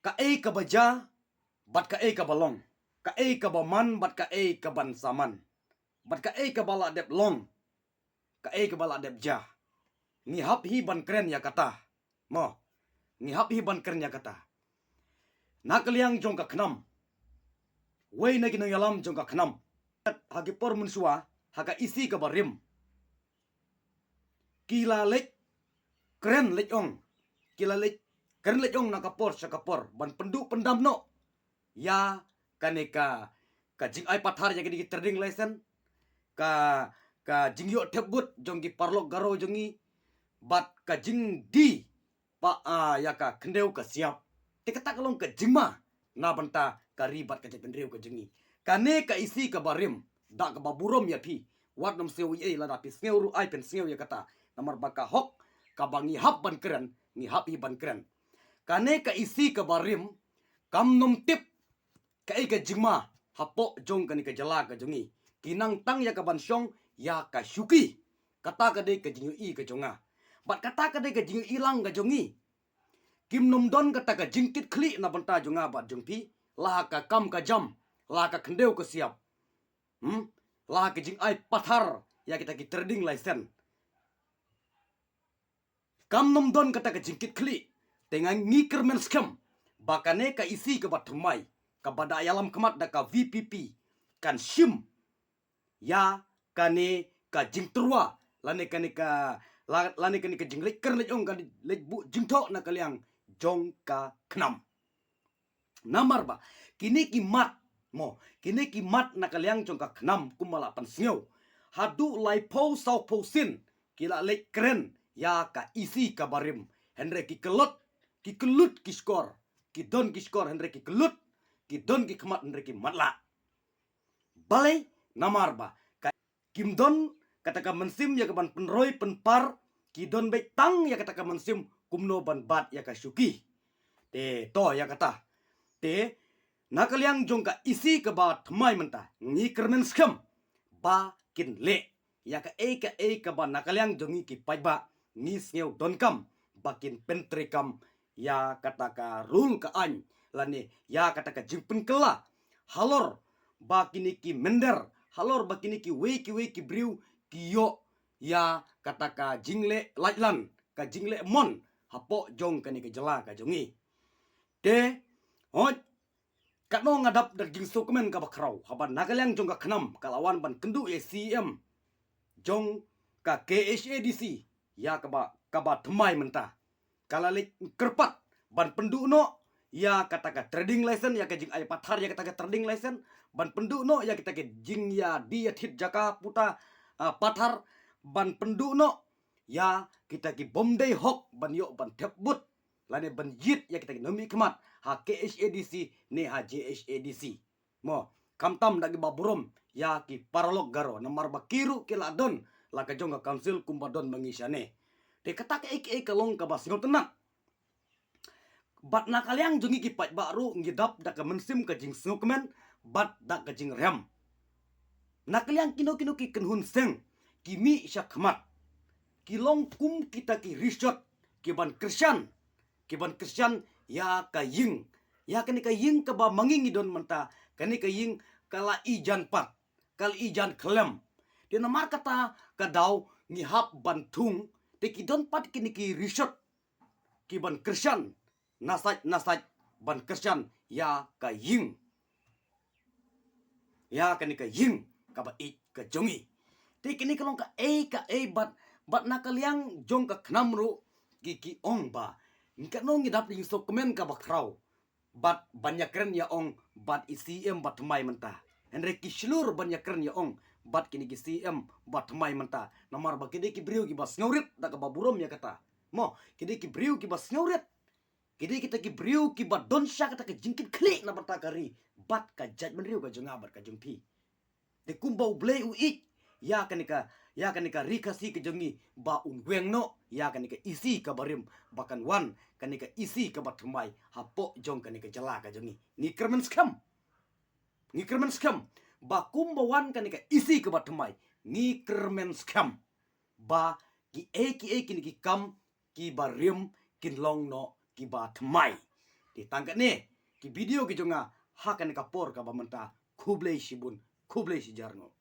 ka e ka baja bat ka e ka balong, ka e ka baman bat ka e ka ban saman, bat ka e ka bala dep long, ka e ka bala dep ja. Ngi hap hi ban keren ya kata. Mo, ngi hap hi ban keren ya kata. Nakaliang jong ka khnam. Wei na kinong yalam jong ka khnam. Hagi por munsua haga isi ka barim. Kila lek keren lek ong. Kila lek keren lek ong nakapor sa kapor ban pendu pendam no. Ya kaneka ka jing ai pathar ya kini terding lesen ka jing yo tebut jong ki parlok garo jongi bat ka jing di pa ya ka kendeu ka siap te kata kalong ka jingma na banta ka ribat ka jependreu ka jengi kane ka isi ka barim da ka baburom ya pi wat nam seu ye la da pi sneu ru ai pen sneu ya kata namar baka hok ka bangi hap ban keren ni hap hi ban keren kane ka isi ka barim kam nom tip ka e ka jingma hapo jong ka ni ka jala ka jongi kinang tang ya ka ban syong ya ka syuki kata ka de ka jingu i ka jonga bat kata ka de ka jingu ilang ka jongi kim nom don kata ka jingkit kli na banta jonga bat jong pi la ka kam ka jam la ka kendeu ka siap la ka jing ai pathar ya kita ki trading license kam nom don kata ka jingkit kli tengang ngiker men scam bakane ka isi ka batumai ka bada yalam kemat da ka VPP kan shim ya kane ka jing terwa lane kane ka jing leker le ong ka le bu jing tho na kaliang jong ka knam namar ba kini ki mat mo kini ki mat na kaliang jong ka knam kumala pan sngeu hadu lai po sau po sin kila le keren ya ka isi ka barim henre ki kelut ki skor ki don ki skor henre ki kelut ki don ki kmat henre ki matla balai namar ba kim don kata ka mensim ya ka ban penroy penpar ki don be tang ya kata ka mensim kumno ban bat ya ka syuki te to ya kata te nakaliang jong ka isi ka ba thmai menta ngi kermen skam ba kin le ya ka ba nakaliang jongi ki pai ba ni sneu don kam bakin pentre kam ya kata ka rul ka an lane ya kata ka jingpen kela halor bakini ki mender halor bakini ki wei ki briu ki yo ya kata ka jingle lailan ka jingle mon hapo jong kani ka jela ka jongi te hoj katno ngadap dak jing sukumen ka bakrau haban nakaliang jong ka khnam kalawan ban kendu ACM jong ka KHADC ya ka ba thmai menta kalalik kerpat ban pendu no ya kata ka trading license ya ka jing ai pathar ya kata ka trading license ban pendu no ya kita ke jing ya di thit jaka puta pathar ban pendu no ya kita ki bomdei hok ban yo ban thepbut lane ban jit ya kita ki nomi kemat ha KHADC ne ha JHADC mo kamtam dagi baburom ya ki paralog garo namar bakiru ki ladon la ka jonga council kumbadon mangisane te kata ka ek kalong ka bas ngotenak bat nakaliang jongi ki pat baru ngidap da ka mensim ka jing snukmen bat da ka jing rem nakaliang kino ki kenhun seng kimi syakmat kilong kum kita ki rishot ki ban krisyan ya ka ying ya kani ka ying ka ba mangingi don menta kani ka ying kala ijan pat kala ijan klem dia namar kata kadau ngihap bantung te ki don pat kini ki rishot ki ban krisyan nasaj ban krisyan ya ka ying ya kani ka ying ka ba ik ka jongi te kini kalong ka bat nakaliang jong ka knamru ki ong ba ngka no ngidap ling so komen ka bakrau bat banyak keren ya ong bat ICM bat mai menta henre ki slur banyak keren ya ong bat kini ki CM bat mai menta namar ba kini ki briu ki bas ngaurit da ka baburom ya kata mo kini ki briu ki bas ngaurit kini kita ki briu ki bat don sya kata ka jingkit klik na bata kari bat ka judgment riu ka jonga bat ka jumpi de kumbau blei u ik ya kanika rika si ke jongi ba unweng no ya kanika isi ka barim bakan wan kanika isi ka batmai hapo jong kanika jala ka jongi ni kermen skam ba kumba wan kanika isi ka batmai ni kermen skam ba ki niki kam ki barim kin long no ki batmai Ditangkat nih ki video ki jonga hakan kapor ka bamenta kublei si jarngo.